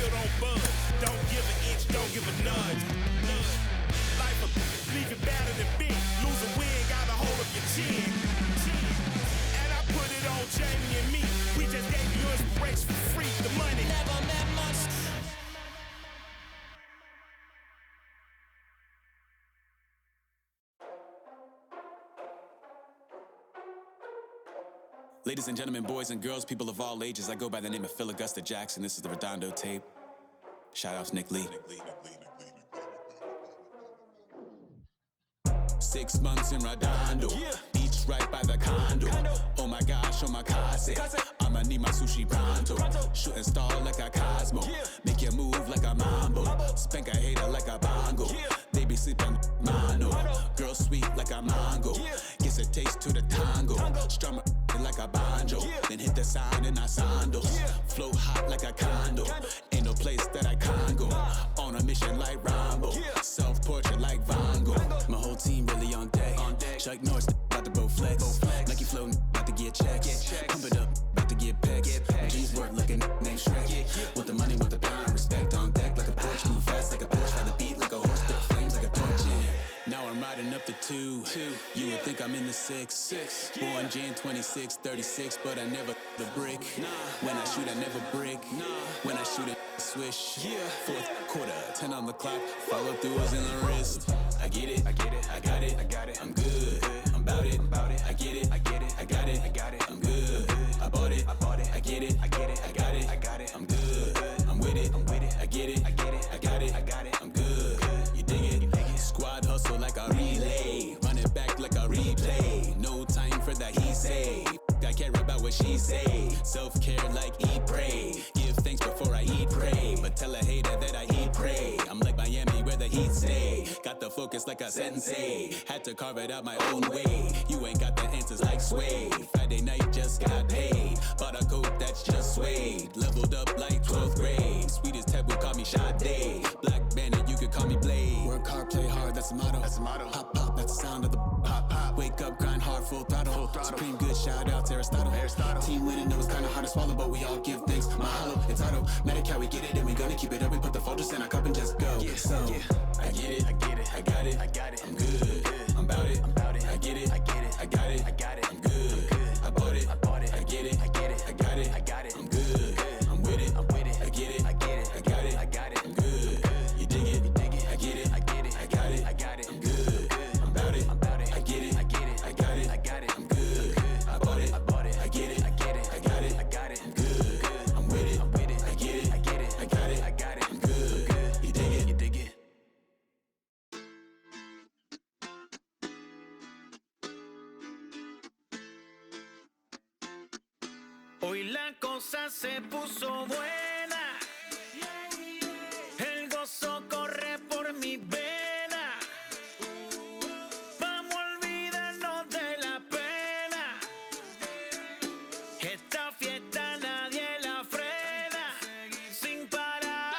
still don't budge. Don't give an inch, don't give a nudge. Life will leave you battered and bent. Lose a win, got a hold of your chin. And I put it on Jamie and me. We just gave you inspiration for free. The money never meant much. Ladies and gentlemen, boys and girls, people of all ages, I go by the name of Phil Augusta Jackson. This is the Redondo tape. Shout out to Nick Lee. 6 months in Redondo, beach right by the condo. Oh my gosh, oh my kase, I'ma need my sushi pronto. Shooting star like a Cosmo, make you move like a mambo. Spank a hater like a bongo. They be sleeping mano. Girl sweet like a mango. Gets a taste to the tango. Strum like a banjo. Then hit the sign in our sandals. Flow hot like a condo. Ain't no place that I can't go. On a mission like Rambo. Self-portrait like Van Gogh. My whole team really on deck. Chuck Norris about to bow flex. Nike flow about to get checks. Pump it up, about to get pecs. G's work like a named Shrek. With the money, with the power, respect on deck like a Porsche. Move fast like a Porsche. Ride the beat like a horse. Spit flames like a torch. Now I'm riding up the 2. You would think I'm in the 6. Born Jan 26, 36, but I never the brick. When I shoot, I never break. When I shoot it, swish. Fourth quarter, 10 on the clock. Follow throughs in the wrist. I get it, I got it, I'm good. I'm about it, I get it, I got it, I'm good. I bought it, I get it, I got it, I'm good. I'm with it, I get it, I got it, I'm good. You dig it? Squad hustle like a relay, run it back like a replay. No time for that he say. I care about what she say. Self-care like eat, pray. Give thanks before I eat, pray. But tell a hater that I eat, pray. I'm like Miami where the heat stay. Got the focus like a sensei. Had to carve it out my own way. You ain't got the answers like Sway. Friday night just got paid. Bought a coat that's just suede. Leveled up like 12th grade. Sweetest taboo, call me Sade. Black Bandit, you could call me Blade. Work hard, play hard, that's the motto. Pop, pop, that's the sound of the pop, pop. Wake up, grind hard, full throttle. Supreme good, shout out to Aristotle. Team winning, know it's kinda hard to swallow, but we all give thanks. Mahalo, it's automatic how we get it, and we gonna keep it up. We put the Folgers in our cup and just go. So, I get it, I got it, I'm good. I'm about it, I get it, I got it, I'm good. I bought it, I get it, I got it, I'm good. I'm with it, I get it, I got it, I'm good. You dig it, I get it, I got it, I'm good. I'm about it, I get it, I got it, I'm good. I bought it, I get it, I got it, I'm good. I'm with it, I get it, I got it, I'm good. You dig it? Hoy la cosa se puso buena. El gozo corre por mi vena. Vamos a olvidarnos de la pena. Esta fiesta nadie la frena. Sin parar.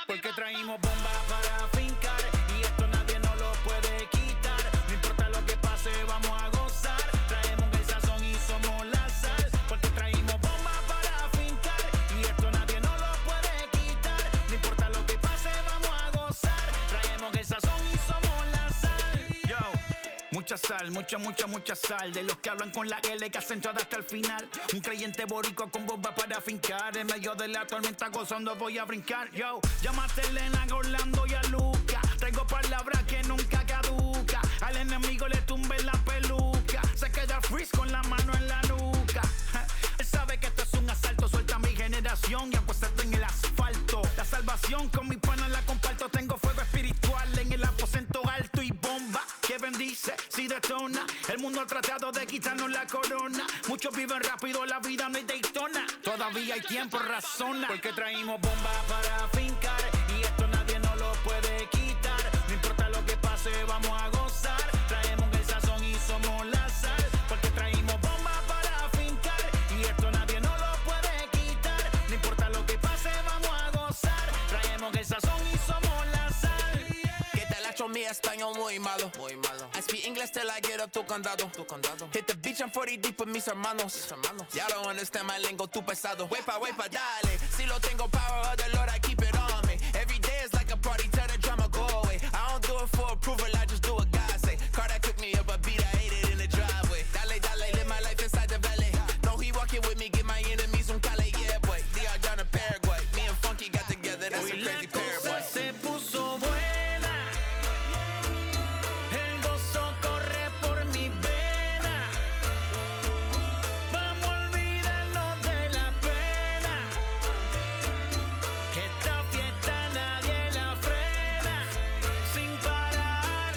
Porque traímos bombas para fincar. Y esto nadie nos lo puede quitar. No importa lo que pase, vamos a gozar. Traemos el sazón y somos la sal. Porque traímos bombas para fincar. Y esto nadie nos lo puede quitar. No importa lo que pase, vamos a gozar. Traemos el sazón y somos la sal. Yo, mucha sal, mucha sal. De los que hablan con la L que hacen todo hasta el final. Un creyente boricua con bomba para fincar. En medio de la tormenta gozando voy a brincar. Yo, llámate a Elena, a Orlando y a Luca. Traigo palabras que nunca caduca. Al enemigo le tumbe la peluca. Se queda freeze con la mano en la nuca. Él sabe que esto es un asalto. Suelta mi generación y acuéstate en el asfalto. La salvación con mi pana la comparto. Tengo fuego espiritual en el aposento alto y bomba que bendice si detona. El mundo ha tratado de quitarnos la corona. Muchos viven rápido, la vida no es Daytona. Todavía hay tiempo, razona. Porque traímos bombas para fincar. Y esto nadie nos lo puede quitar. No importa lo que pase, vamos a gozar. Traemos el sazón y somos la sal. Porque traímos bombas para fincar. Y esto nadie nos lo puede quitar. No importa lo que pase, vamos a gozar. Traemos el sazón y somos la sal. ¿Qué tal la chomía? español muy malo. I speak English till I get up tu condado. Hit the beach, I'm 40 deep with mis hermanos. Y'all don't understand my lingo, tu pesado. Wepa, dale. Si lo tengo power of the Lord, I keep it on me. Every day is like a party, tell the drama go away. I don't do it for approval, I just do what God say. Car that cooked me up a beat, I ate it in the driveway. Dale, live my life inside the valley. No, he walking with me, get my enemies un cale, yeah, boy. DR down to Paraguay. Me and Funky got together, that's a crazy pair, boy. Se puso buena. El gozo corre por mi vena. Vamos a olvidarnos de la pena. Que esta fiesta nadie la frena. Sin parar.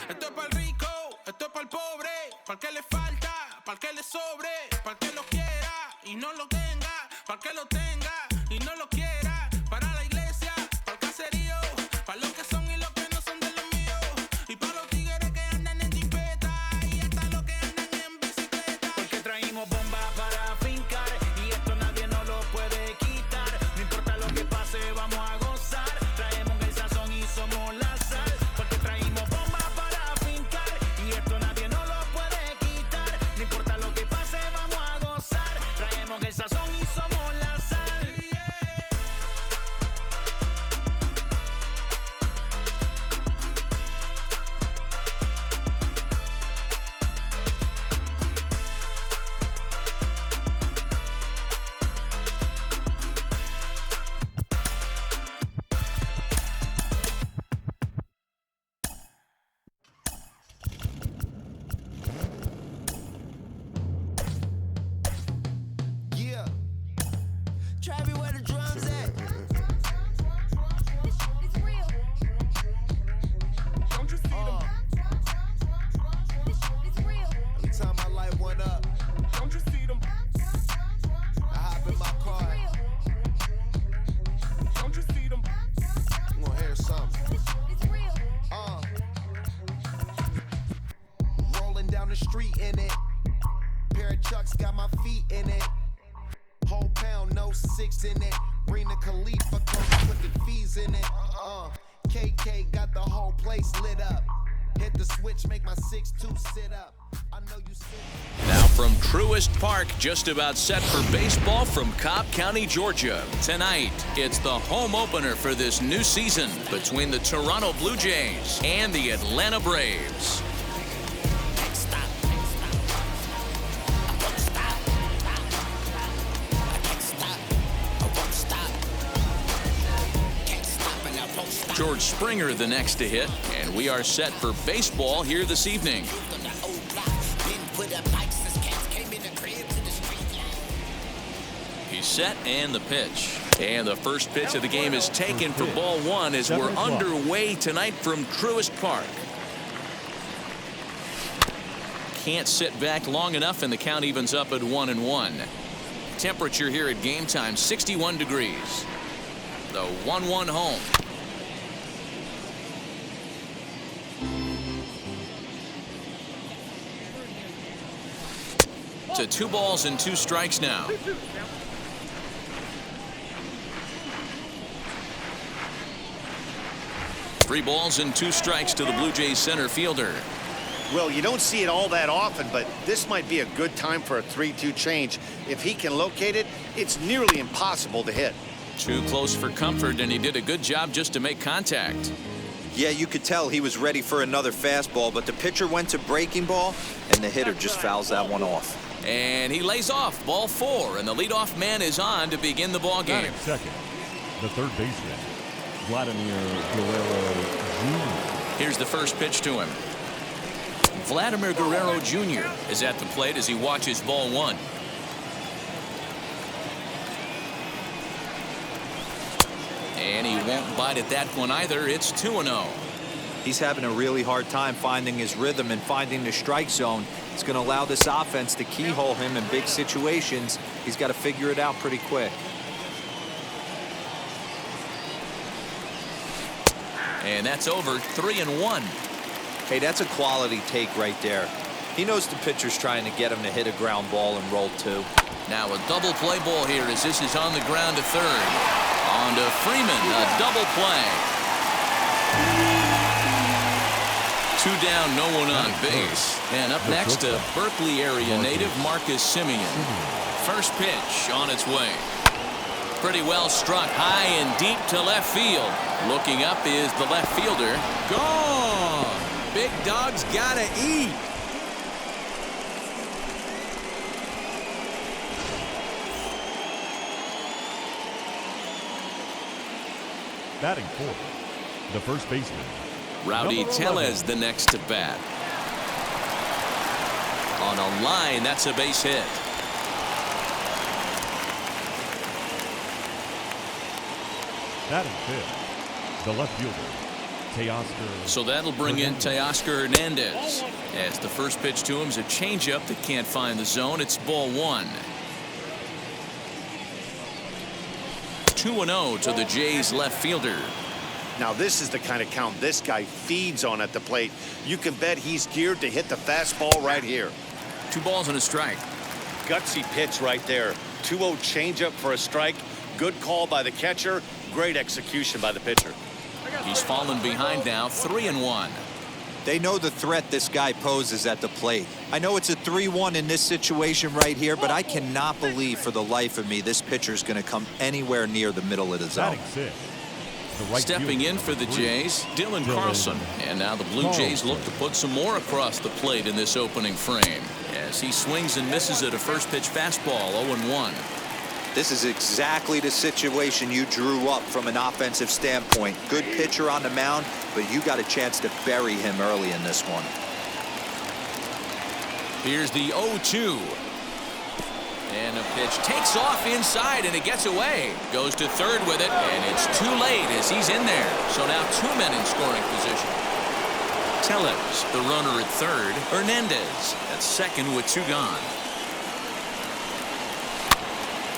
Esto es para el rico, esto es para el pobre, para el que le falta, para el que le sobre, para el que lo quiera y no lo tenga, para el que lo tenga y no lo quiera, para la iglesia, para el caserío, para los que son y los que no son de los míos, y para los tigres que andan en jipeta y hasta los que andan en bicicleta. Porque traímos bombas para fincar y esto nadie nos lo puede quitar. No importa lo que pase, vamos a gozar. Traemos el sazón y somos la sal. Porque traímos bombas para fincar y esto nadie nos lo puede quitar. No importa lo que pase, vamos a gozar. Traemos el sazón y somos la sal. Yeah. Travis, where the drums at? It's real. Don't you see them? It's real. Let me turn my light one up. Don't you see them? I hop in my car. Don't you see them? I'm gonna hear something. It's real. Rolling down the street in it. Pair of Chucks got my feet in it. Whole pound, no 6 in it. Bring the Khalifa, come put the fees in it. KK got the whole place lit up. Hit the switch, make my 6'2" sit up. I know you sit. Now from Truist Park, just about set for baseball from Cobb County, Georgia. Tonight, it's the home opener for this new season between the Toronto Blue Jays and the Atlanta Braves. George Springer the next to hit, and we are set for baseball here this evening. He's set and the pitch. And the first pitch of the game is taken for ball one as we're underway tonight from Truist Park. Can't sit back long enough, and the count evens up at 1-1. Temperature here at game time, 61 degrees. The 1-1 home. To 2 balls and 2 strikes now. Three balls and 2 strikes to the Blue Jays center fielder. Well, you don't see it all that often, but this might be a good time for a 3-2 change. If he can locate it, it's nearly impossible to hit. Too close for comfort, and he did a good job just to make contact. Yeah, you could tell he was ready for another fastball, but the pitcher went to breaking ball, and the hitter just fouls that one off. And he lays off, ball 4, and the leadoff man is on to begin the ball game. Second, the third baseman, Vladimir Guerrero Jr. Here's the first pitch to him. Vladimir Guerrero Jr. is at the plate as he watches ball 1. And he won't bite at that one either. It's 2-0. He's having a really hard time finding his rhythm and finding the strike zone. It's going to allow this offense to keyhole him in big situations. He's got to figure it out pretty quick. And that's over. 3-1. Hey, that's a quality take right there. He knows the pitcher's trying to get him to hit a ground ball and roll 2. Now a double play ball here as this is on the ground to third. On to Freeman, a double play. 2 down, no one on base. And up next, a Berkeley area native, Marcus Semien. First pitch on its way. Pretty well struck high and deep to left field. Looking up is the left fielder. Gone! Big dog's gotta eat. Batting fourth, the first baseman, Rowdy Tellez, the next to bat. On a line, that's a base hit. Batting fifth, the left fielder, Teoscar. So that'll bring in Teoscar Hernandez. As the first pitch to him is a changeup that can't find the zone. It's ball 1. 2-0 to the Jays left fielder. Now this is the kind of count this guy feeds on at the plate. You can bet he's geared to hit the fastball right here. 2 balls and a strike. Gutsy pitch right there. 2-0 changeup for a strike. Good call by the catcher. Great execution by the pitcher. He's fallen behind now, 3-1. They know the threat this guy poses at the plate. I know it's a 3-1 in this situation right here, but I cannot believe for the life of me this pitcher's going to come anywhere near the middle of the zone. Batting sixth, the right Stepping fielder, in for the number Jays, Dylan Carlson. And now the Blue Jays look to put some more across the plate in this opening frame as he swings and misses at a first pitch fastball, 0-1. This is exactly the situation you drew up from an offensive standpoint. Good pitcher on the mound, but you got a chance to bury him early in this one. Here's the 0-2. And a pitch takes off inside, and it gets away. Goes to third with it, and it's too late as he's in there. So now 2 men in scoring position. Tellez, the runner at third. Hernandez at second with 2 gone.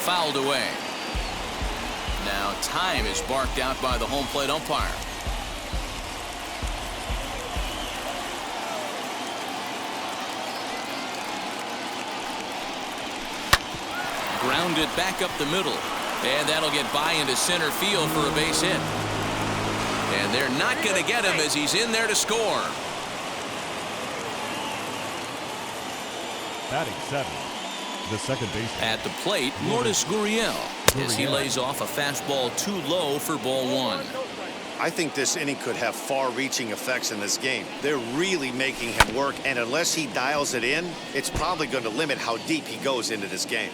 Fouled away. Now time is barked out by the home plate umpire. Grounded back up the middle. And that'll get by into center field for a base hit. And they're not going to get him as he's in there to score. Batting seventh, the second baseman. At the plate, Lourdes Gurriel as he lays off a fastball too low for ball 1. I think this inning could have far-reaching effects in this game. They're really making him work, and unless he dials it in, it's probably going to limit how deep he goes into this game.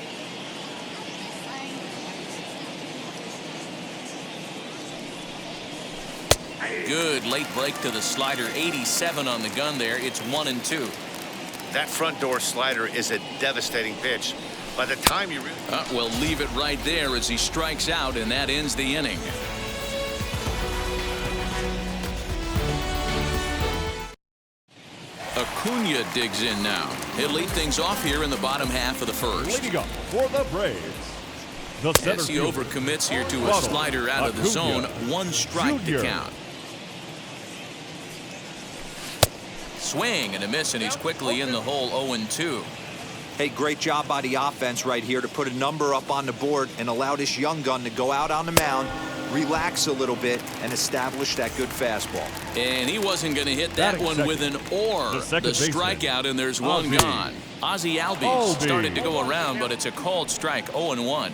Good late break to the slider. 87 on the gun there. It's 1-2. That front door slider is a devastating pitch. By the time you we'll leave it right there as he strikes out, and that ends the inning. Acuna digs in now. He'll lead things off here in the bottom half of the first. Leading up for the Braves, the center as he fielder, overcommits here to a Ronald slider out of the zone. Acuna 1 strike Jr. to count. Swing and a miss, and he's quickly in the hole. 0-2. Hey, great job by the offense right here to put a number up on the board and allow this young gun to go out on the mound, relax a little bit, and establish that good fastball. And he wasn't going to hit that Batting one second, with an or. the strikeout, and there's one Ozzie gone. Ozzie Albies started to go around, but it's a called strike. 0-1.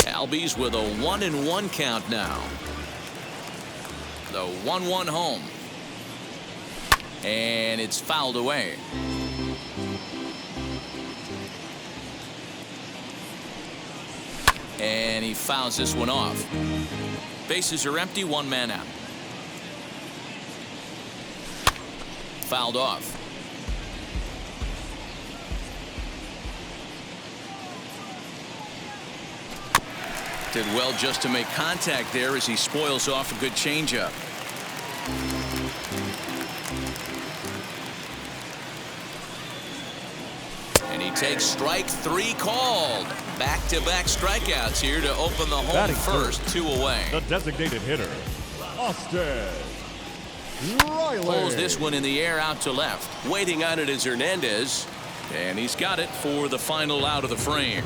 Albies with a 1-1 count now. The 1-1 home. And it's fouled away. And he fouls this one off. Bases are empty, 1 man out. Fouled off. Did well just to make contact there as he spoils off a good changeup. And he takes strike 3 called. Back-to-back strikeouts here to open the home Batting first, 2 away. the designated hitter, Austin Riley. Pulls this one in the air out to left. Waiting on it is Hernandez. And he's got it for the final out of the frame.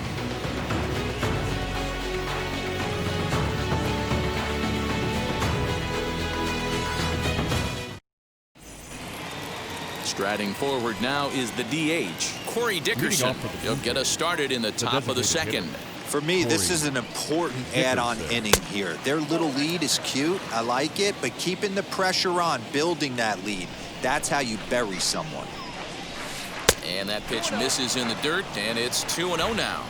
Striding forward now is the DH, Corey Dickerson. He'll get us started in the top of the second. For me, this is an important add-on inning here. Their little lead is cute. I like it, but keeping the pressure on, building that lead, that's how you bury someone. And that pitch misses in the dirt, and it's 2-0 now.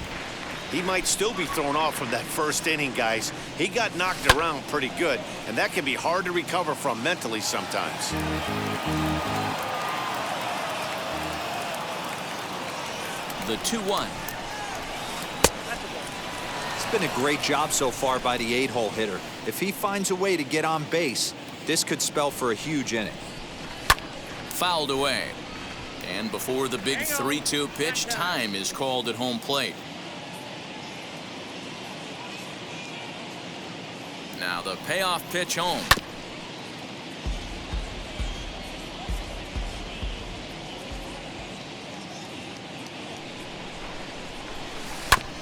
He might still be thrown off from that first inning, guys. He got knocked around pretty good, and that can be hard to recover from mentally sometimes. The 2-1. It's been a great job so far by the 8-hole hitter. If he finds a way to get on base, this could spell for a huge inning. Fouled away. And before the big 3-2 pitch, time is called at home plate. Now the payoff pitch home.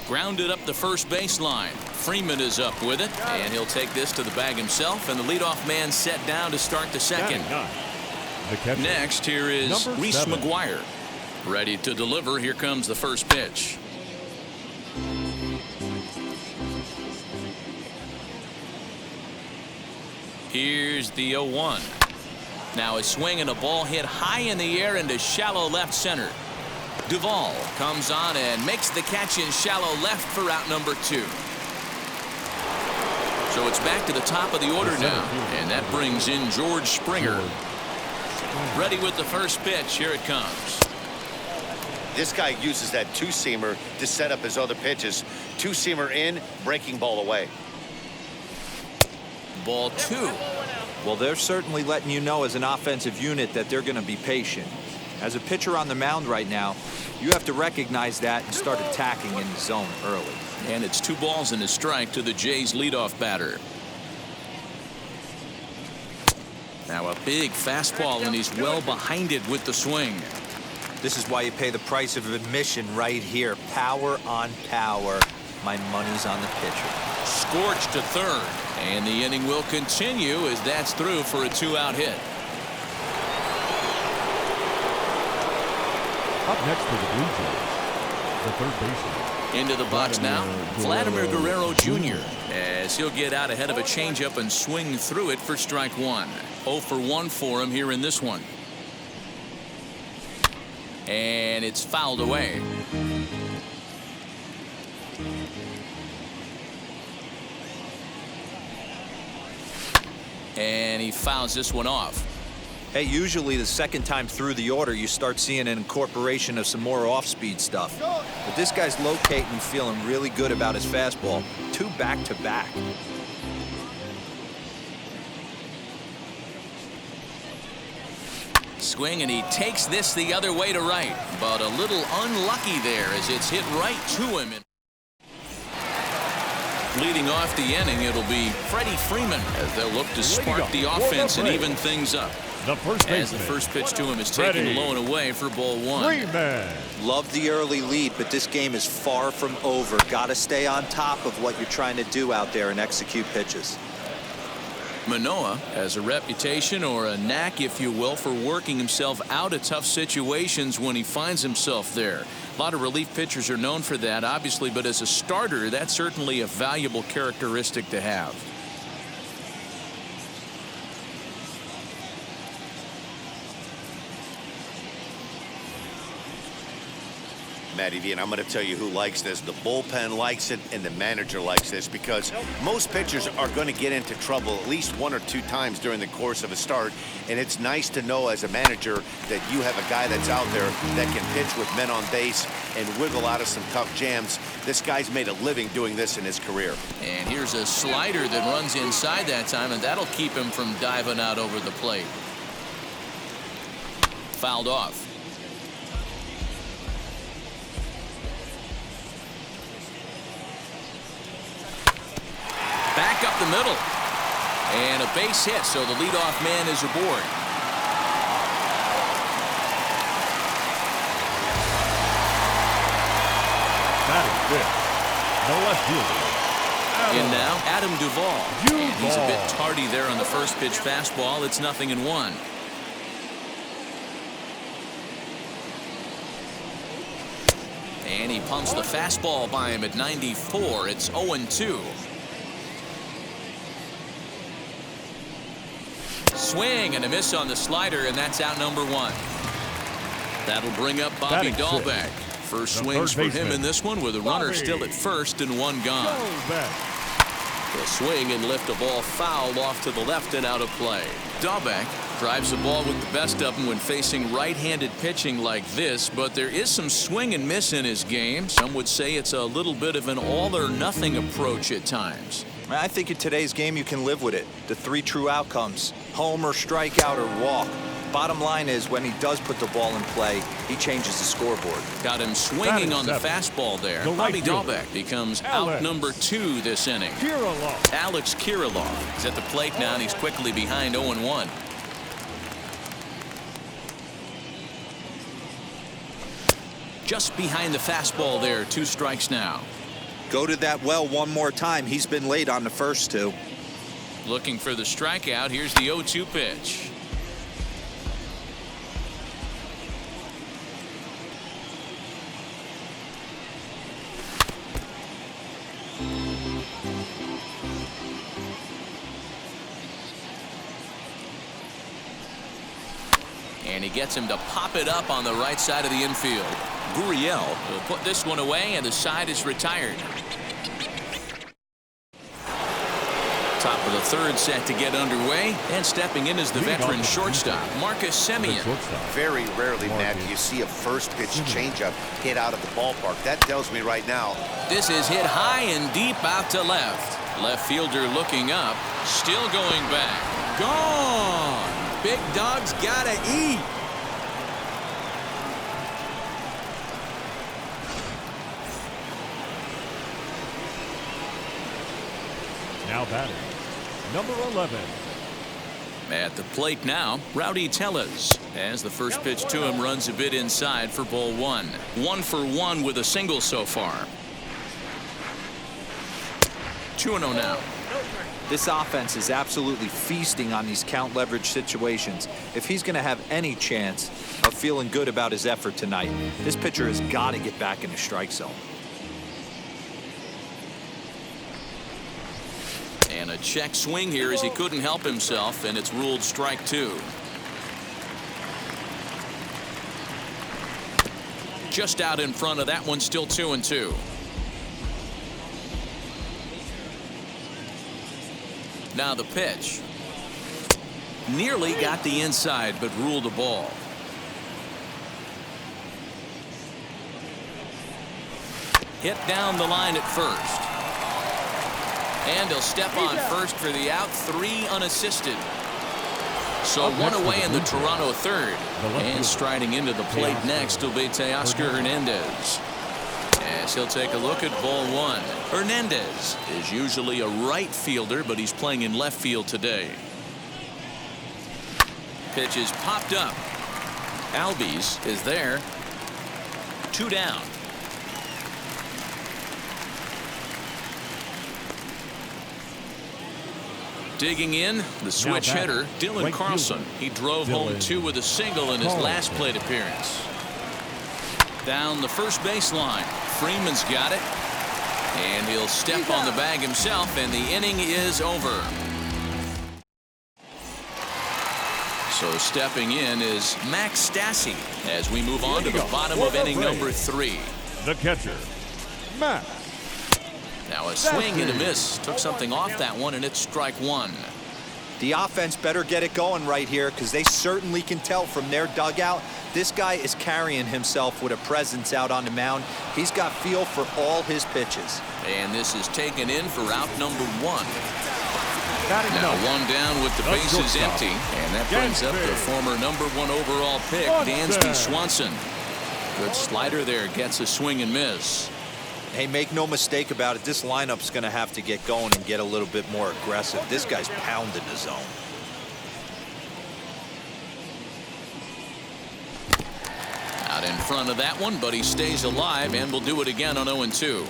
Grounded up the first baseline. Freeman is up with it, and he'll take this to the bag himself, and the leadoff man set down to start the second. Next, here is Reese McGuire. Ready to deliver. Here comes the first pitch. Here's the 0-1. Now a swing and a ball hit high in the air into shallow left center. Duvall comes on and makes the catch in shallow left for out number 2. So it's back to the top of the order now, and that brings in George Springer. Ready with the first pitch. Here it comes. This guy uses that two-seamer to set up his other pitches. Two-seamer in, breaking ball away. Ball 2. Well, they're certainly letting you know as an offensive unit that they're going to be patient. As a pitcher on the mound right now, you have to recognize that and start attacking in the zone early. And it's 2 balls and a strike to the Jays leadoff batter. Now a big fastball, and he's well behind it with the swing. This is why you pay the price of admission right here. Power on power. My money's on the pitcher. Scorched to third, and the inning will continue as that's through for a 2-out hit. Up next for the Blue Jays, the third baseman. Into the box now, Vladimir Guerrero Jr. as he'll get out ahead of a changeup and swing through it for strike 1. 0 for 1 for him here in this one. And it's fouled away. And he fouls this one off. Hey, usually the second time through the order, you start seeing an incorporation of some more off-speed stuff. But this guy's locating and feeling really good about his fastball. 2 back-to-back. Swing, and he takes this the other way to right, but a little unlucky there as it's hit right to him. Leading off the inning, it'll be Freddie Freeman as they'll look to spark the offense and even things up. The first baseman. As the first pitch to him is taken low and away for ball 1. Freeman. Love the early lead, but this game is far from over. Got to stay on top of what you're trying to do out there and execute pitches. Manoah has a reputation, or a knack if you will, for working himself out of tough situations when he finds himself there. A lot of relief pitchers are known for that, obviously, but as a starter, that's certainly a valuable characteristic to have. Matty V, and I'm going to tell you who likes this. The bullpen likes it, and the manager likes this, because most pitchers are going to get into trouble at least 1 or 2 times during the course of a start, and it's nice to know as a manager that you have a guy that's out there that can pitch with men on base and wiggle out of some tough jams. This guy's made a living doing this in his career. And here's a slider that runs inside that time, and that'll keep him from diving out over the plate. Fouled off. Back up the middle. And a base hit, so the leadoff man is aboard. Batting fifth, the left fielder. In now, Adam Duvall. And he's a bit tardy there on the first pitch fastball. It's 0-1. And he pumps the fastball by him at 94. It's 0-2. Swing and a miss on the slider, and that's out number 1. That'll bring up Bobby Dahlbeck. First swings for him in this one with a runner still at first and 1 gone. He'll swing and lift a ball foul off to the left and out of play. Dahlbeck drives the ball with the best of them when facing right-handed pitching like this, but there is some swing and miss in his game. Some would say it's a little bit of an all-or-nothing approach at times. I think in today's game you can live with it. The 3 true outcomes: homer, strikeout, or walk. Bottom line is, when he does put the ball in play, he changes the scoreboard. Got him swinging on the fastball there. Bobby Dahlbeck becomes out number 2 this inning. Alex Kirilloff is at the plate now, and he's quickly behind 0-1. Just behind the fastball there, 2 strikes now. Go to that well one more time. He's been late on the first 2. Looking for the strikeout. Here's the 0-2 pitch. And he gets him to pop it up on the right side of the infield. Gurriel will put this one away, and the side is retired. Top of the 3rd set to get underway, and stepping in is the veteran shortstop, Marcus Semien. Very rarely, Matt, do you see a first pitch changeup hit out of the ballpark. That tells me right now. This is hit high and deep out to left. Left fielder looking up, still going back. Gone! Big dog's gotta eat. Now batting, number 11. At the plate now, Rowdy Tellez, as the first pitch to him runs a bit inside for ball 1. 1 for 1 with a single so far. 2-0 now. This offense is absolutely feasting on these count leverage situations. If he's going to have any chance of feeling good about his effort tonight, this pitcher has got to get back in the strike zone. And a check swing here as he couldn't help himself, and it's ruled strike 2. Just out in front of that one, still 2-2. Now the pitch. Nearly got the inside, but ruled a ball. Hit down the line at first. And he'll step on first for the out, 3 unassisted. So 1 away in the Toronto 3rd. And striding into the plate next will be Teoscar Hernandez. As he'll take a look at ball 1. Hernandez is usually a right fielder, but he's playing in left field today. Pitch is popped up. Albies is there. 2 down. Digging in, the switch hitter, Dylan Carlson. He drove home 2 with a single in his last plate appearance. Down the first baseline. Freeman's got it. And he'll step on the bag himself, and the inning is over. So stepping in is Max Stassi as we move on to the bottom of inning number 3. The catcher, Max. Now a swing and a miss. Took something off that one, and it's strike 1. The offense better get it going right here, because they certainly can tell from their dugout this guy is carrying himself with a presence out on the mound. He's got feel for all his pitches. And this is taken in for out number 1. Now 1 down with the bases empty, and that brings up the former number 1 overall pick, Dansby Swanson. Good slider there, gets a swing and miss. Hey, make no mistake about it, this lineup's going to have to get going and get a little bit more aggressive. This guy's pounding the zone. Out in front of that one, but he stays alive and will do it again on 0-2.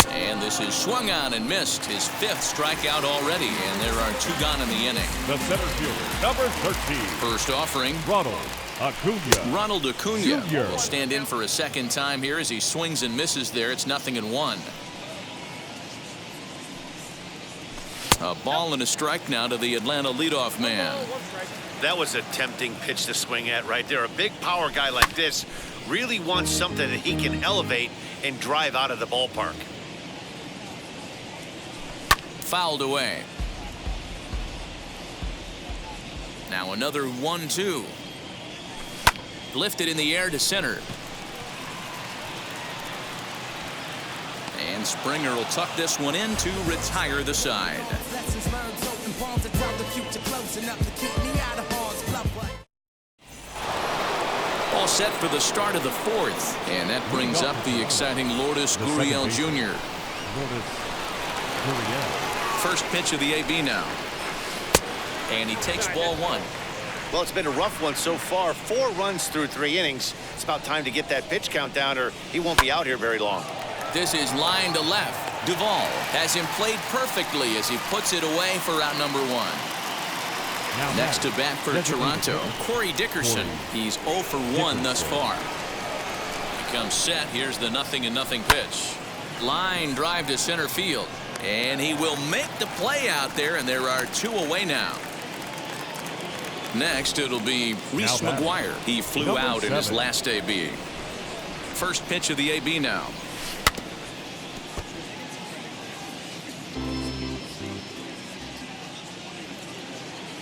And this is swung on and missed, his 5th strikeout already, and there are 2 gone in the inning. The center fielder, number 13. First offering, Ronald Acuna. Ronald Acuna Jr. will stand in for a second time here as he swings and misses there. It's 0-1. A ball and a strike now to the Atlanta leadoff man. That was a tempting pitch to swing at right there. A big power guy like this really wants something that he can elevate and drive out of the ballpark. Fouled away. Now another 1-2. Lifted in the air to center. And Springer will tuck this one in to retire the side. All set for the start of the fourth. And that brings up the exciting Lourdes Gurriel Jr. First pitch of the AB now. And he takes ball one. Well, it's been a rough one so far. 4 runs through 3 innings. It's about time to get that pitch count down or he won't be out here very long. This is line to left. Duvall has him played perfectly as he puts it away for out number 1. Next to bat for Toronto, Corey Dickerson. He's 0 for 1 thus far. He comes set. Here's the 0-0 pitch. Line drive to center field. And he will make the play out there, and there are 2 away now. Next, it'll be Reese McGuire. He flew out in his last AB. First pitch of the AB now.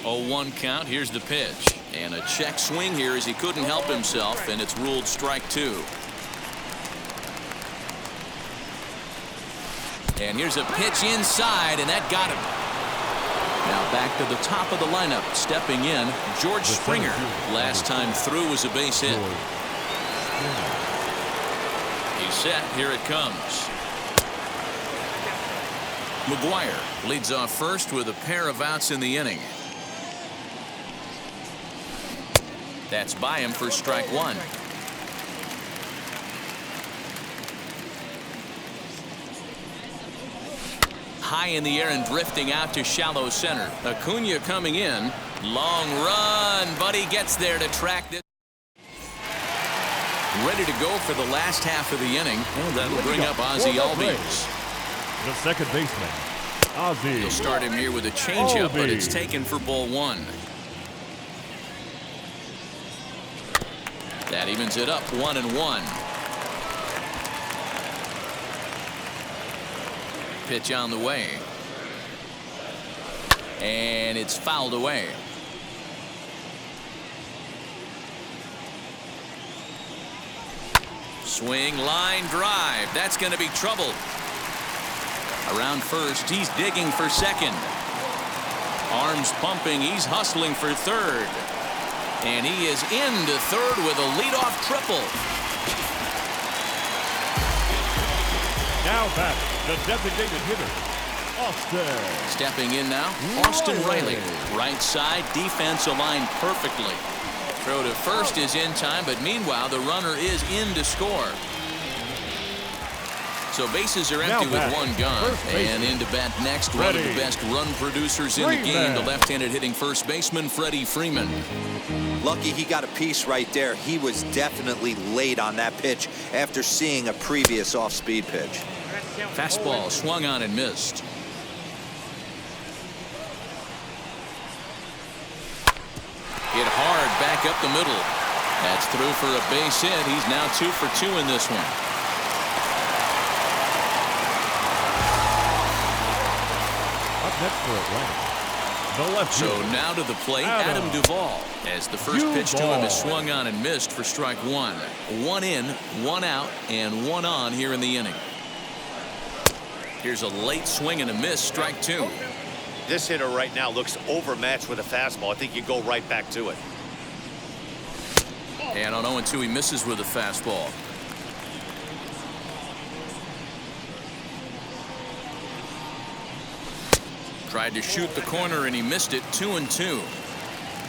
0-1 count. Here's the pitch. And a check swing here as he couldn't help himself, and it's ruled strike 2. And here's a pitch inside, and that got him. Now back to the top of the lineup. Stepping in, George Springer. Last time through was a base hit. He's set. Here it comes. McGuire leads off first with a pair of outs in the inning. That's by him for strike 1. High in the air and drifting out to shallow center. Acuna coming in. Long run, but he gets there to track this. Ready to go for the last half of the inning. Well, that'll bring up Ozzie Albies. The second baseman, Ozzie. He'll start him here with a changeup, but it's taken for ball 1. That evens it up 1-1. Pitch on the way. And it's fouled away. Swing, line drive. That's going to be trouble. Around first, he's digging for second. Arms pumping, he's hustling for third. And he is into third with a leadoff triple. Now back, the designated hitter, Austin. Stepping in now, Austin Riley. Right side, defense aligned perfectly. Throw to first is in time, but meanwhile, the runner is in to score. So bases are empty with 1 gun. And into bat next, one of the best run producers in the game, the left-handed hitting first baseman, Freddie Freeman. Lucky he got a piece right there. He was definitely late on that pitch after seeing a previous off-speed pitch. Fastball swung on and missed. Hit hard back up the middle. That's through for a base hit. He's now 2 for 2 in this one. Up next for Atlanta, the left. So now to the plate, Adam Duvall, as the first pitch to him is swung on and missed for strike 1. 1 in, 1 out, and 1 on here in the inning. Here's a late swing and a miss, strike 2. This hitter right now looks overmatched with a fastball. I think you go right back to it. And on 0-2, he misses with a fastball. Tried to shoot the corner and he missed it. 2-2.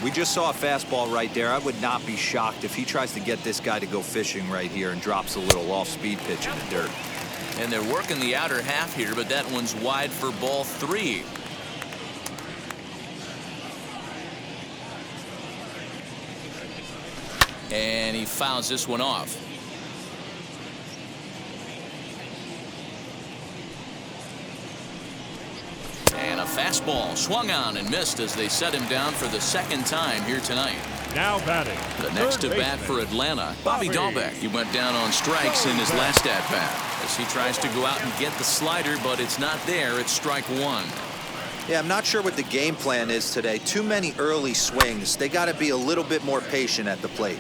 We just saw a fastball right there. I would not be shocked if he tries to get this guy to go fishing right here and drops a little off-speed pitch in the dirt. And they're working the outer half here, but that one's wide for ball 3. And he fouls this one off. And a fastball swung on and missed as they set him down for the second time here tonight. Now batting. The next to bat for Atlanta, Bobby Dahlbeck. He went down on strikes in his last at bat as he tries to go out and get the slider, but it's not there. It's strike one. Yeah, I'm not sure what the game plan is today. Too many early swings. They got to be a little bit more patient at the plate.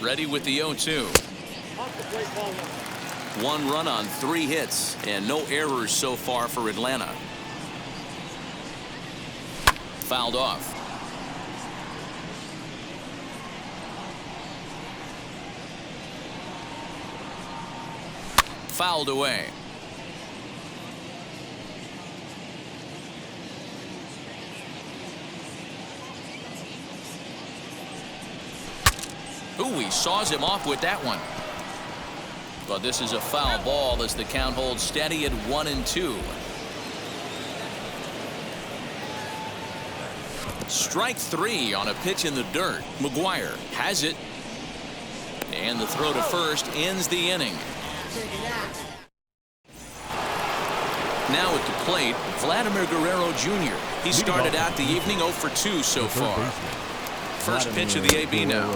Ready with the 0-2. 1 run on 3 hits and no errors so far for Atlanta. Fouled off. Fouled away. Ooh, he saws him off with that one. But this is a foul ball as the count holds steady at 1-2. Strike 3 on a pitch in the dirt. McGuire has it. And the throw to first ends the inning. Now at the plate, Vladimir Guerrero Jr. He started out the evening 0 for 2 so far. First pitch of the AB now.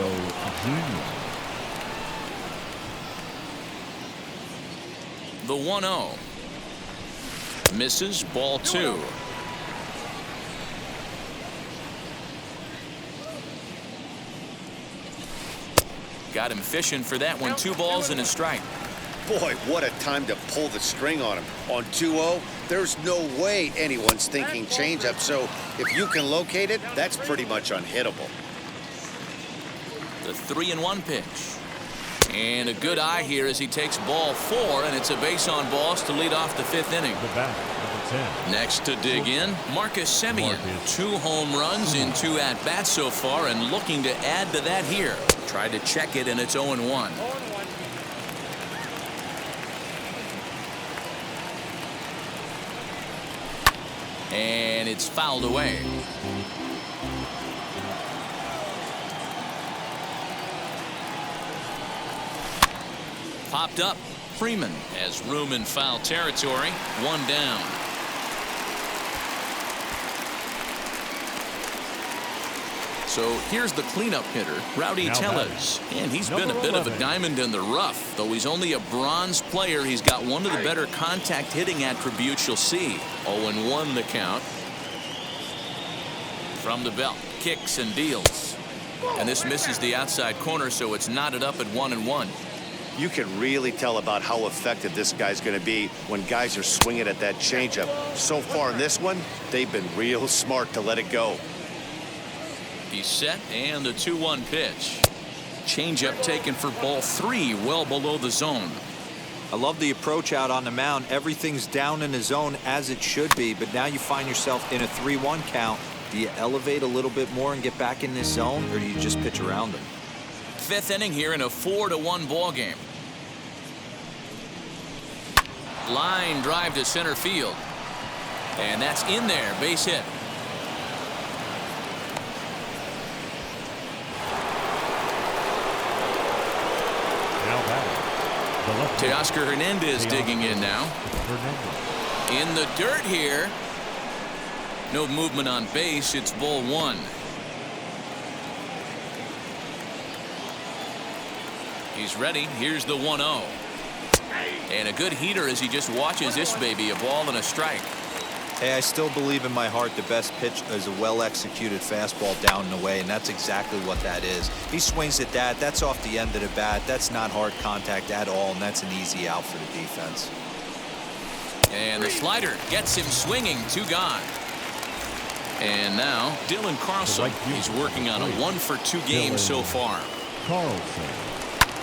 The 1-0. Misses, ball 2. Got him fishing for that one. 2 balls and a strike. Boy, what a time to pull the string on him. On 2-0, there's no way anyone's thinking changeup. So if you can locate it, that's pretty much unhittable. The 3-1 pitch. And a good eye here as he takes ball 4, and it's a base on balls to lead off the 5th inning. The bat, number 10. Next to dig in, Marcus Semien. 2 home runs in 2 at-bats so far, and looking to add to that here. Tried to check it, and it's 0-1. And it's fouled away. Popped up. Freeman has room in foul territory. 1 down. So here's the cleanup hitter, Rowdy Tellez. And he's been a bit of a diamond in the rough. Though he's only a bronze player, he's got one of the better contact hitting attributes you'll see. 0-1 the count. From the belt, kicks and deals. And this misses the outside corner, so it's knotted up at 1-1. You can really tell about how effective this guy's going to be when guys are swinging at that changeup. So far in this one, they've been real smart to let it go. He's set, and the 2-1 pitch. Changeup taken for ball 3, well below the zone. I love the approach out on the mound. Everything's down in the zone as it should be, but now you find yourself in a 3-1 count. Do you elevate a little bit more and get back in this zone, or do you just pitch around them? 5th inning here in a 4-1 ball game. Line drive to center field. And that's in there, base hit. Now batting. Teoscar Hernandez digging in now. In the dirt here. No movement on base. It's ball 1. He's ready. Here's the 1-0. And a good heater as he just watches this baby, a ball and a strike. Hey, I still believe in my heart the best pitch is a well-executed fastball down and away, and that's exactly what that is. He swings at that. That's off the end of the bat. That's not hard contact at all, and that's an easy out for the defense. And the slider gets him swinging. 2 gone. And now Dylan Carlson. He's working on a 1-for-2 game so far. Carlson.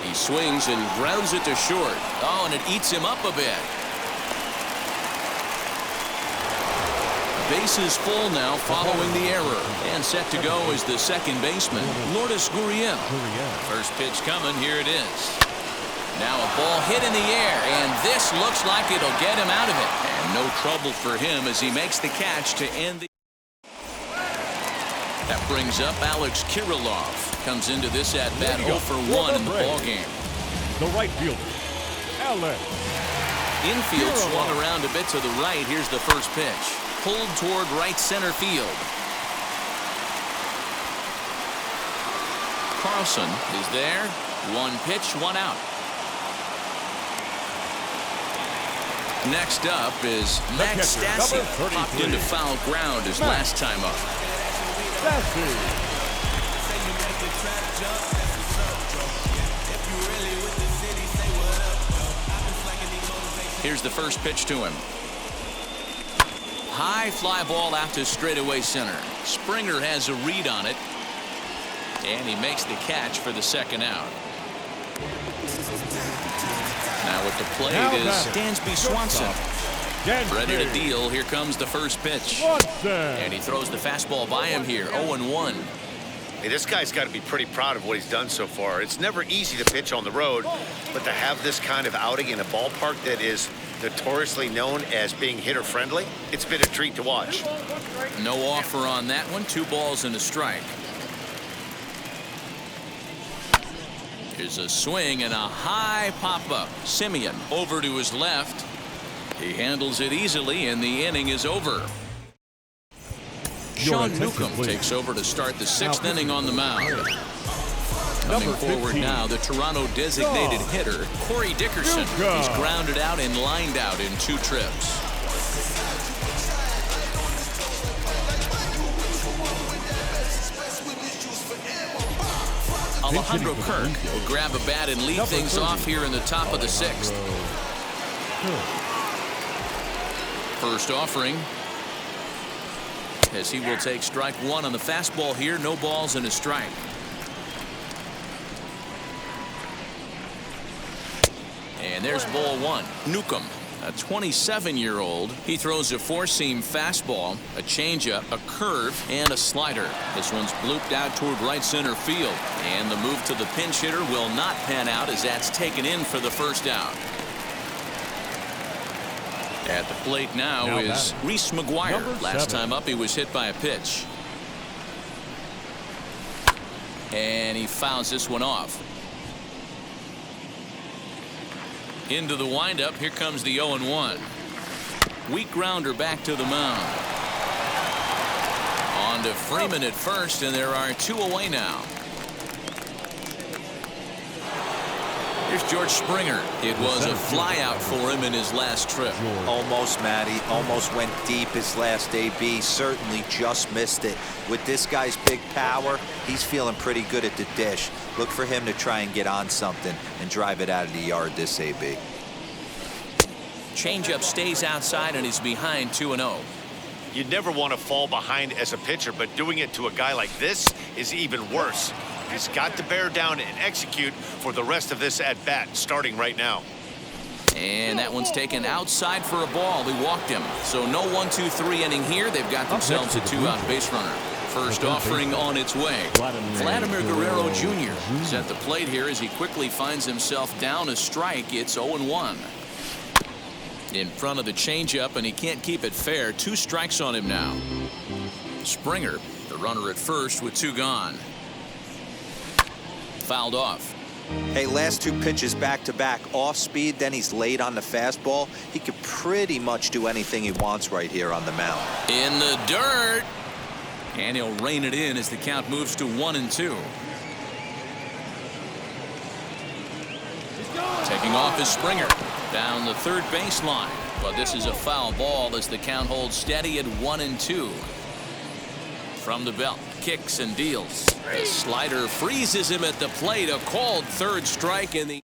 He swings and grounds it to short. Oh, and it eats him up a bit. Bases full now following the error. And set to go is the second baseman, Lourdes Gurriel. First pitch coming. Here it is. Now a ball hit in the air, and this looks like it'll get him out of it. And no trouble for him as he makes the catch to end the That brings up Alex Kirilloff. Comes into this at-bat 0 for 1 in the ballgame. The right fielder, Alex. Infield swung around a bit to the right. Here's the first pitch. Pulled toward right center field. Carlson is there. 1 pitch, 1 out. Next up is Max Stassi. Popped into foul ground his last time up. Here's the first pitch to him. High fly ball out to straightaway center. Springer has a read on it. And he makes the catch for the second out. Now at the plate is Dansby Swanson. Ready to deal. Here comes the first pitch. And he throws the fastball by him here. 0-1. Hey, this guy's got to be pretty proud of what he's done so far. It's never easy to pitch on the road, but to have this kind of outing in a ballpark that is notoriously known as being hitter-friendly, it's been a treat to watch. No offer on that one. 2 balls and a strike. Here's a swing and a high pop-up. Simeon over to his left. He handles it easily, and the inning is over. Sean Newcomb takes over to start the 6th inning on the mound. Coming forward now, the Toronto designated hitter, Corey Dickerson. He's grounded out and lined out in 2 trips. Alejandro Kirk will grab a bat and lead things off here in the top of the 6th. First offering, as he will take strike 1 on the fastball here. No balls and a strike. And there's ball 1. Newcomb, a 27-year-old. He throws a 4-seam fastball, a changeup, a curve, and a slider. This one's blooped out toward right center field. And the move to the pinch hitter will not pan out as that's taken in for the first out. At the plate now is Reese McGuire. Last time up, he was hit by a pitch. And he fouls this one off. Into the windup. Here comes the 0-1. Weak grounder back to the mound. On to Freeman at first, and there are 2 away now. Here's George Springer. It was a fly out for him in his last trip. Almost, Matty. Almost went deep his last AB. Certainly just missed it. With this guy's big power, he's feeling pretty good at the dish. Look for him to try and get on something and drive it out of the yard this AB. Changeup stays outside and he's behind 2-0. You'd never want to fall behind as a pitcher, but doing it to a guy like this is even worse. He's got to bear down and execute for the rest of this at-bat, starting right now. And that one's taken outside for a ball. He walked him. So no 1-2-3 inning here. They've got themselves a 2-out base runner. First offering on its way. Vladimir Guerrero Jr. is at the plate here as he quickly finds himself down a strike. It's 0-1. In front of the changeup, and he can't keep it fair. 2 strikes on him now. Springer, the runner at first with 2 gone. Fouled off. Hey, last 2 pitches back-to-back. Off speed, then he's late on the fastball. He could pretty much do anything he wants right here on the mound. In the dirt. And he'll rein it in as the count moves to 1-2. Taking off is Springer down the third baseline. But this is a foul ball as the count holds steady at 1-2. From the belt, kicks and deals. The slider freezes him at the plate. A called 3rd strike in the.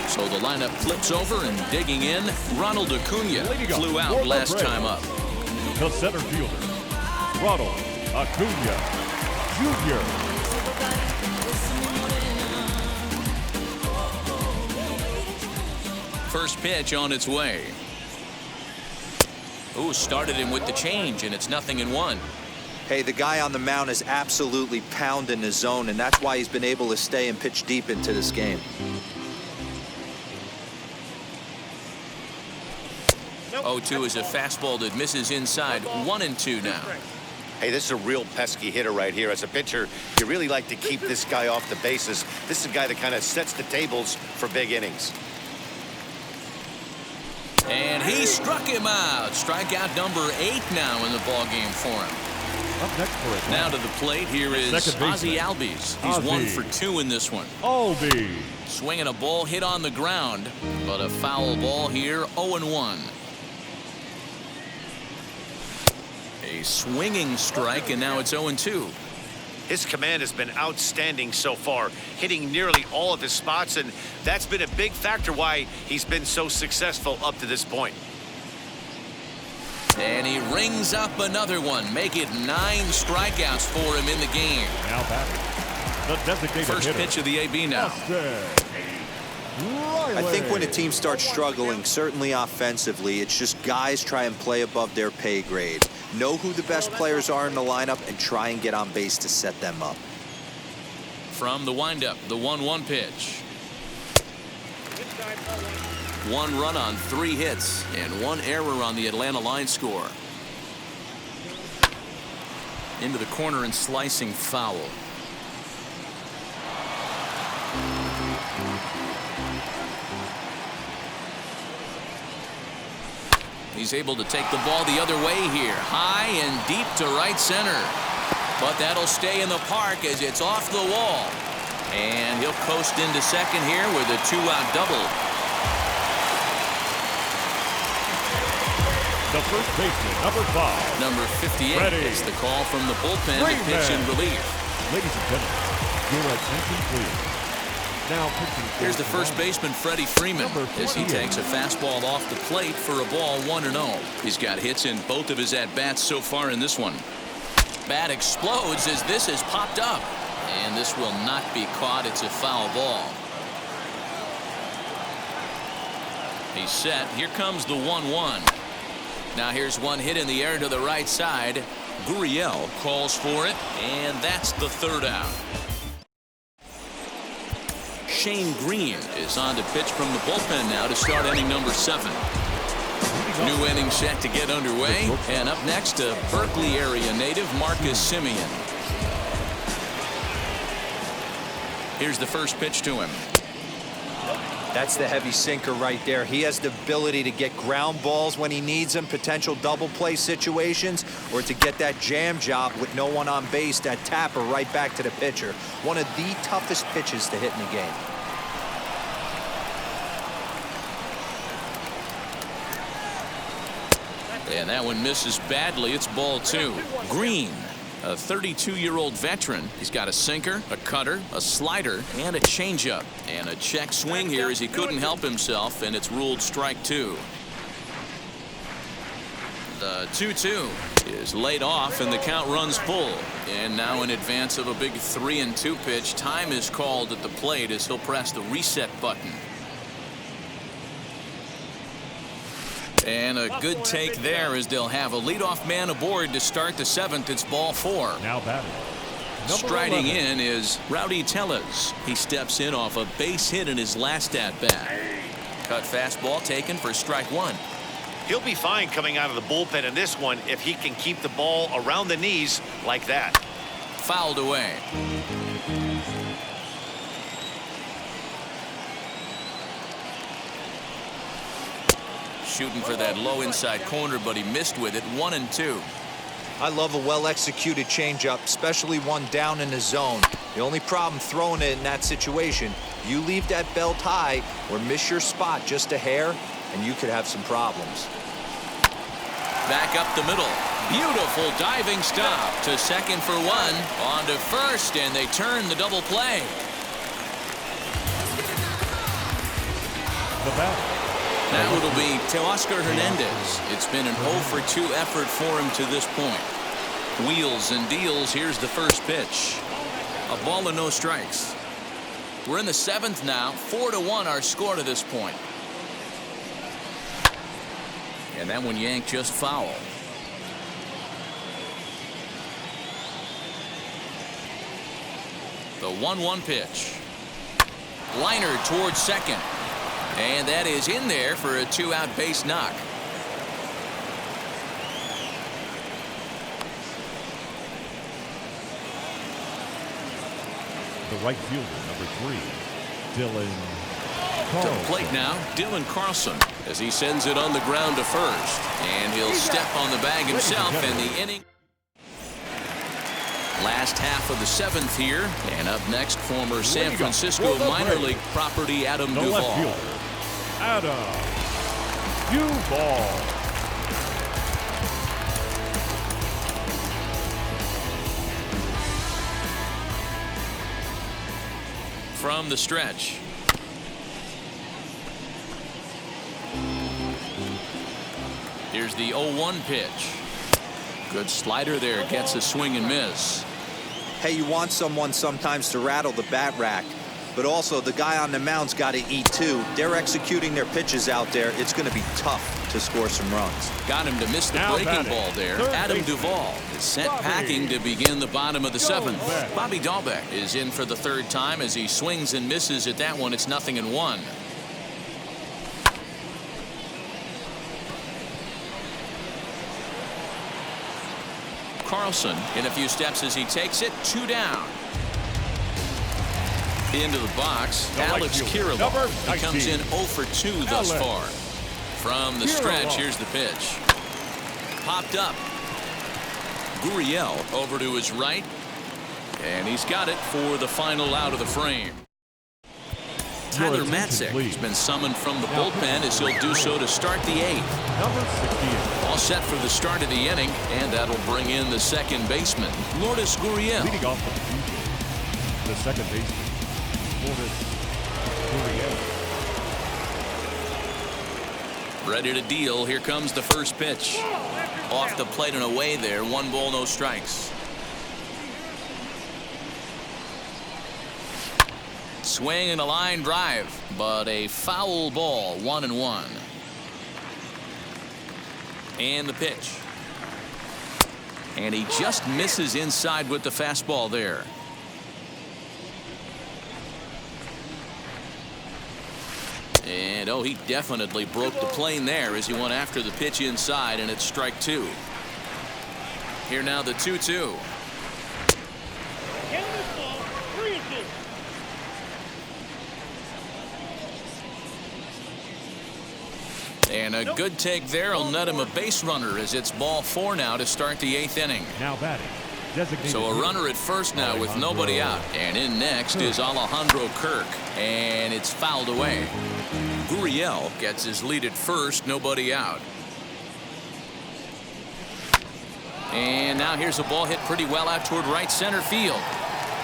So the lineup flips over and digging in. Ronald Acuna flew out last time up. The center fielder, Ronald Acuna Jr. First pitch on its way. Ooh, started him with the change, and it's 0-1. Hey, the guy on the mound is absolutely pounding the zone, and that's why he's been able to stay and pitch deep into this game. 0-2 is a fastball that misses inside. 1-2 now. Hey, this is a real pesky hitter right here. As a pitcher, you really like to keep this guy off the bases. This is a guy that kind of sets the tables for big innings. And he struck him out. Strikeout number 8 now in the ballgame for him. Up next for it. Now to the plate, here is Ozzie Albies. He's 1 for 2 in this one. Albies. Swinging a ball hit on the ground, but a foul ball here, 0-1. A swinging strike, and now it's 0-2. His command has been outstanding so far, hitting nearly all of his spots, and that's been a big factor why he's been so successful up to this point. And he rings up another one, make it 9 strikeouts for him in the game. Now batting, the designated First hitter. pitch of the AB now. I think when a team starts struggling, certainly offensively, it's just guys try and play above their pay grade. Know who the best players are in the lineup and try and get on base to set them up. From the windup, the 1-1 pitch. 1 run on 3 hits and 1 error on the Atlanta line score. Into the corner and slicing foul. He's able to take the ball the other way here, high and deep to right center. But that'll stay in the park as it's off the wall. And he'll coast into second here with a 2-out double. The first baseman, number 5. Number 58 is the call from the bullpen to pitch in relief. Ladies and gentlemen, your attention please. Now pitching. Here's the first baseman, Freddie Freeman, as he takes a fastball off the plate for a ball 1-0. He's got hits in both of his at-bats so far in this one. Bat explodes as this is popped up. And this will not be caught. It's a foul ball. He's set. Here comes the 1-1. Now here's one hit in the air to the right side. Gurriel calls for it, and that's the 3rd out. Shane Green is on to pitch from the bullpen now to start inning number 7. New inning set to get underway, and up next, a Berkeley area native, Marcus Semien. Here's the first pitch to him. That's the heavy sinker right there. He has the ability to get ground balls when he needs them, potential double play situations, or to get that jam job with no one on base, that tapper right back to the pitcher. One of the toughest pitches to hit in the game. And that one misses badly. It's ball 2. Green, a 32-year-old veteran. He's got a sinker, a cutter, a slider, and a changeup. And a check swing here as he couldn't help himself, and it's ruled strike 2. The 2-2 is laid off, and the count runs full. And now in advance of a big 3-2 pitch, time is called at the plate as he'll press the reset button. And a good take there as they'll have a leadoff man aboard to start the 7th. It's ball 4. Now batting. Striding in is Rowdy Tellez. He steps in off a base hit in his last at-bat. Cut fastball taken for strike 1. He'll be fine coming out of the bullpen in this one if he can keep the ball around the knees like that. Fouled away. Shooting for that low inside corner, but he missed with it. 1-2. I love a well-executed changeup, especially one down in the zone. The only problem throwing it in that situation, you leave that belt high or miss your spot just a hair, and you could have some problems. Back up the middle. Beautiful diving stop to second for 1. On to first, and they turn the double play. The bat. Now it'll be Teoscar Hernandez. It's been an 0-for-2 effort for him to this point. Wheels and deals. Here's the first pitch. A ball and no strikes. We're in the 7th now. 4-1 our score to this point. And that one yanked just foul. The 1-1 pitch. Liner towards second. And that is in there for a 2-out base knock. the right fielder, number 3, Dylan To the Carlson. plate now, Dylan Carlson, as he sends it on the ground to first. And he'll step on the bag himself, and the inning. Last half of the 7th here. And up next, former San Francisco minor league property Adam The left Duvall. fielder, Adam Duvall. From the stretch. Here's the 0-1 pitch. Good slider there, gets a swing and miss. Hey, you want someone sometimes to rattle the bat rack, but also the guy on the mound's got to eat too. They're executing their pitches out there. It's going to be tough to score some runs. Got him to miss the Now breaking batting, ball there. third Adam baseman, Duvall is sent Bobby packing to begin the bottom of the 7th. Dalbec. Bobby Dalbec is in for the 3rd time as he swings and misses at that one. It's 0-1. Carlson in a few steps as he takes it. 2 down. Into the box, The right Alex fielder, Kirilloff. number He comes 19, in 0 for 2 thus Alex far. From the stretch, Kirilloff. here's the pitch. Popped up. Gurriel over to his right. And he's got it for the final out of the frame. Tyler attention, Matzek has please. been summoned from the Now bullpen as he'll do so to start the 8th. Number 68. All set for the start of the inning, and that'll bring in the second baseman, Lourdes Gurriel. Leading off for the Blue Jays, the second baseman, Lourdes Gurriel. Ready to deal. Here comes the first pitch. Off the plate and away there. 1 ball, no strikes. Swing and a line drive, but a foul ball. 1-1. And the pitch. And he just misses inside with the fastball there. And oh, he definitely broke the plane there as he went after the pitch inside, and it's strike 2. Here now the 2-2. And a good take there will net him a base runner as it's ball 4 now to start the 8th inning. Now batting, designated So a hitter, runner at first now with nobody out. And in next is Alejandro Kirk. And it's fouled away. Gurriel gets his lead at first, nobody out. And now here's a ball hit pretty well out toward right center field.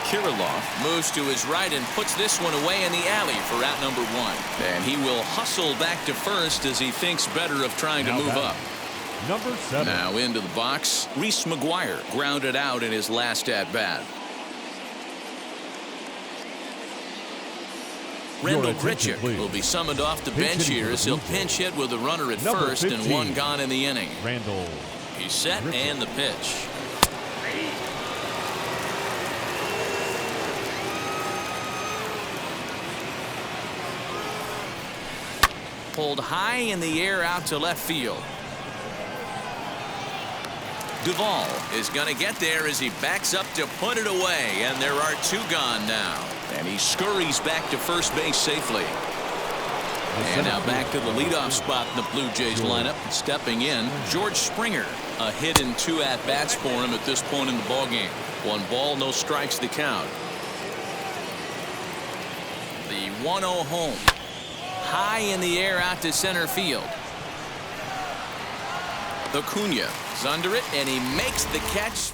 Kirilloff moves to his right and puts this one away in the alley for out number 1. And he will hustle back to first as he thinks better of trying to Now move batting, up. number 7. Now into the box, Reese McGuire grounded out in his last at-bat. Randall attention, Grichuk please. will be summoned off the Pinch bench hitting here for the as he'll Blue Jays. pinch hit with a runner at Number first and 15, 1 gone in the inning. Randall He's set Grichuk. and the pitch. Pulled high in the air out to left field. Duvall is going to get there as he backs up to put it away, and there are 2 gone now. And he scurries back to first base safely. And now back to the leadoff spot in the Blue Jays lineup. Stepping in, George Springer. A hit and 2 at-bats for him at this point in the ballgame. 1 ball, no strikes to count. The 1-0 home. High in the air out to center field. Acuna is under it, and he makes the catch.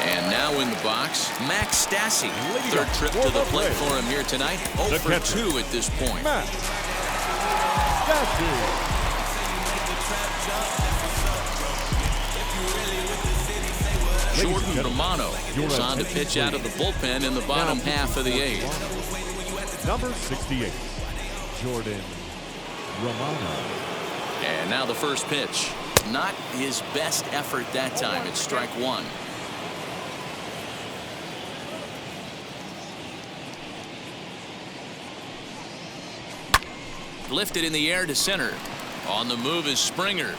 And now in the box, Max Stassi. Leading 3rd up trip for to the the plate Braves. for him here tonight. 0 The for catcher, 2 at this point. Max Stassi. Jordan Romano is on to pitch out of the bullpen in the bottom half of the 8th. Number 68, Jordan Romano. And now the first pitch. Not his best effort that time. It's strike 1. Lifted in the air to center. On the move is Springer.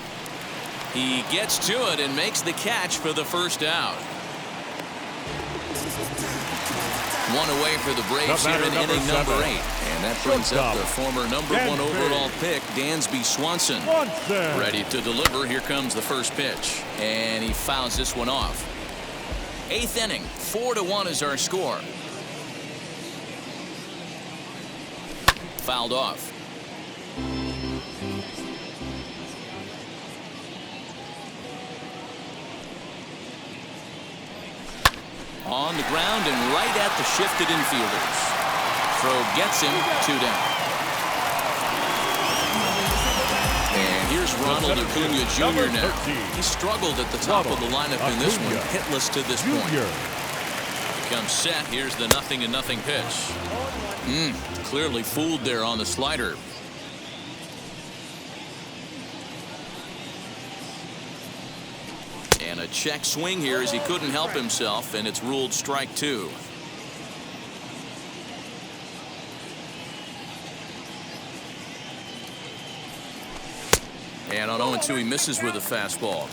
He gets to it and makes the catch for the first out. One away for the Braves here in inning number 8. And that brings up the former number 1 overall pick, Dansby Swanson. Ready to deliver. Here comes the first pitch. And he fouls this one off. 8th inning, 4-1 is our score. Fouled off. On the ground and right at the shifted infielders. Throw gets him, 2 down. And here's Ronald Acuna Jr. now. He struggled at the top of the lineup in this one, hitless to this point. Comes set. Here's the 0-0 pitch. Clearly fooled there on the slider. And a check swing here as he couldn't help himself, and it's ruled strike 2. And on 0-2 he misses with a fastball.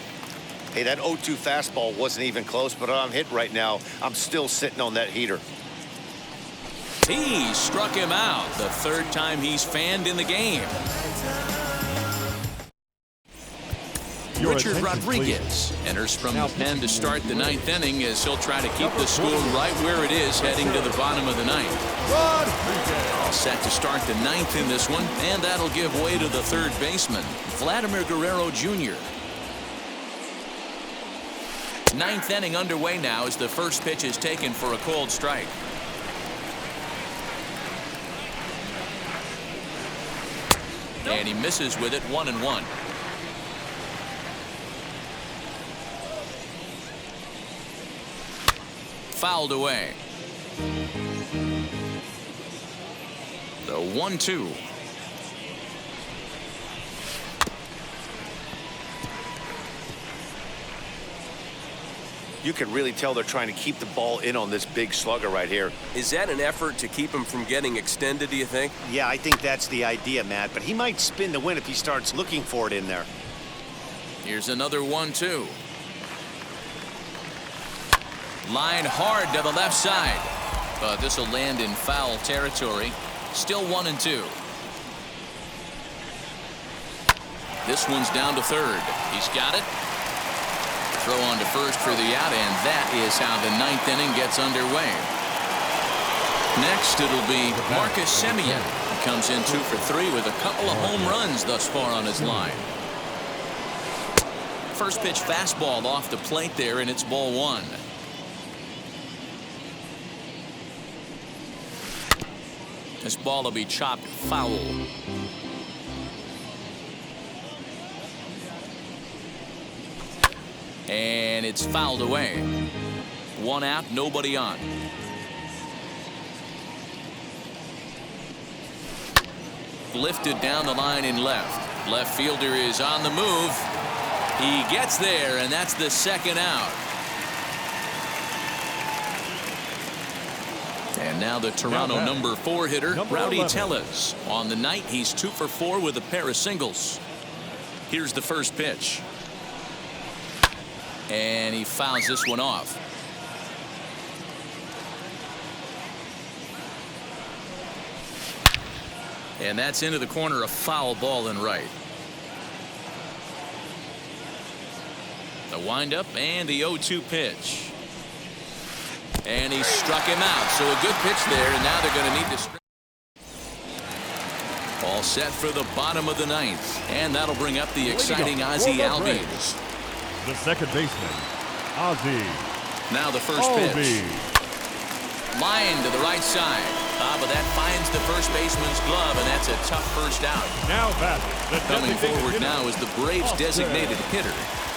Hey, that 0-2 fastball wasn't even close, but I'm hit right now. I'm still sitting on that heater. He struck him out, the 3rd time he's fanned in the game. Richard Rodriguez enters from the pen to start the 9th inning as he'll try to keep the score right where it is heading to the bottom of the 9th. All set to start the 9th in this one, and that'll give way to the 3rd baseman, Vladimir Guerrero Jr. 9th inning underway now as the first pitch is taken for a called strike. And he misses with it, 1-1. Fouled away. The 1-2. You can really tell they're trying to keep the ball in on this big slugger right here. Is that an effort to keep him from getting extended, do you think? Yeah, I think that's the idea, Matt, but he might spin the win if he starts looking for it in there. Here's another 1-2. Line hard to the left side. But this will land in foul territory. Still 1-2. This one's down to 3rd. He's got it. Throw on to 1st for the out, and that is how the 9th inning gets underway. Next, it'll be Marcus Semien. He comes in 2 for 3 with a couple of home runs thus far on his line. First pitch fastball off the plate there, and it's ball 1. This ball will be chopped foul. And it's fouled away. 1 out, nobody on. Lifted down the line in left. Left fielder is on the move. He gets there, and that's the 2nd out. And now the Toronto number 4 hitter, Rowdy Tellez. On the night, he's 2 for 4 with a pair of singles. Here's the first pitch. And he fouls this one off. And that's into the corner, a foul ball and right. The windup and the 0-2 pitch. And he struck him out. So a good pitch there, and now they're going to need to. All set for the bottom of the 9th. And that'll bring up the exciting Ozzie Albies. The second baseman, Ozzie. Now the first pitch. Line to the right side. But that finds the first baseman's glove, and that's a tough first out. Now back. Coming forward now is the Braves' designated hitter,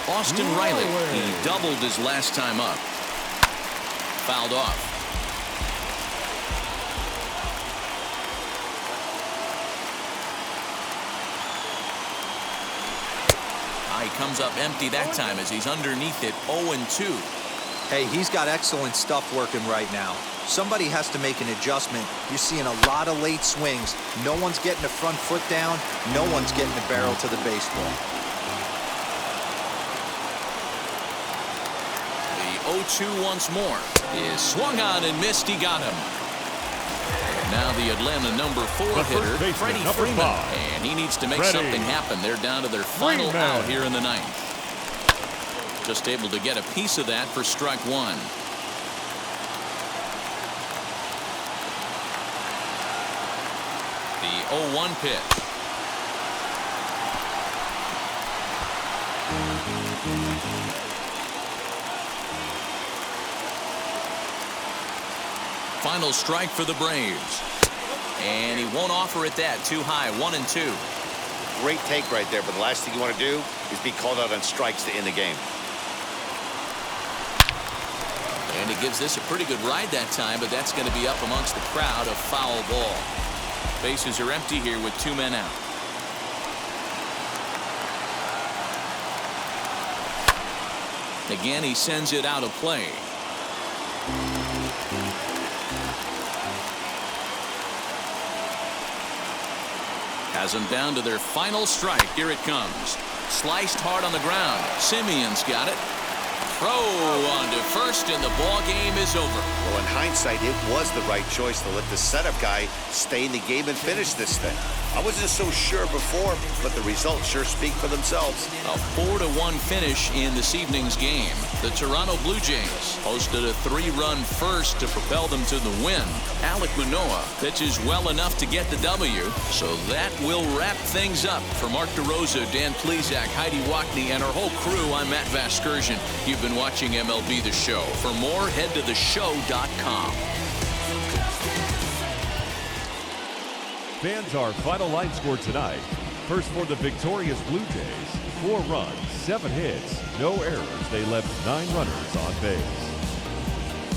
Austin Riley. He doubled his last time up. Fouled off. He comes up empty that time as he's underneath it, 0-2. Hey, he's got excellent stuff working right now. Somebody has to make an adjustment. You're seeing a lot of late swings. No one's getting the front foot down. No one's getting the barrel to the baseball. The 0-2 once more is swung on and missed. He got him. And now the Atlanta number 4 hitter, Freddie Freeman. And he needs to make something happen. They're down to their final out here in the ninth. Just able to get a piece of that for strike 1. The 0-1 pitch. Final strike for the Braves. And he won't offer it that. Too high. 1-2. Great take right there, but the last thing you want to do is be called out on strikes to end the game. And he gives this a pretty good ride that time, but that's going to be up amongst the crowd. A foul ball. Bases are empty here with 2 men out. Again, he sends it out of play. Has them down to their final strike. Here it comes. Sliced hard on the ground. Simeon's got it. Throw on to first, and the ball game is over. Well, in hindsight, it was the right choice to let the setup guy stay in the game and finish this thing. I wasn't so sure before, but the results sure speak for themselves. A 4-1 finish in this evening's game. The Toronto Blue Jays posted a 3-run first to propel them to the win. Alek Manoah pitches well enough to get the W. So that will wrap things up. For Mark DeRosa, Dan Plesac, Heidi Wackney, and our whole crew, I'm Matt Vasgersian. You've been watching MLB The Show. For more, head to theshow.com. Fans, our final line score tonight. First for the victorious Blue Jays, 4 runs, 7 hits, no errors. They left 9 runners on base.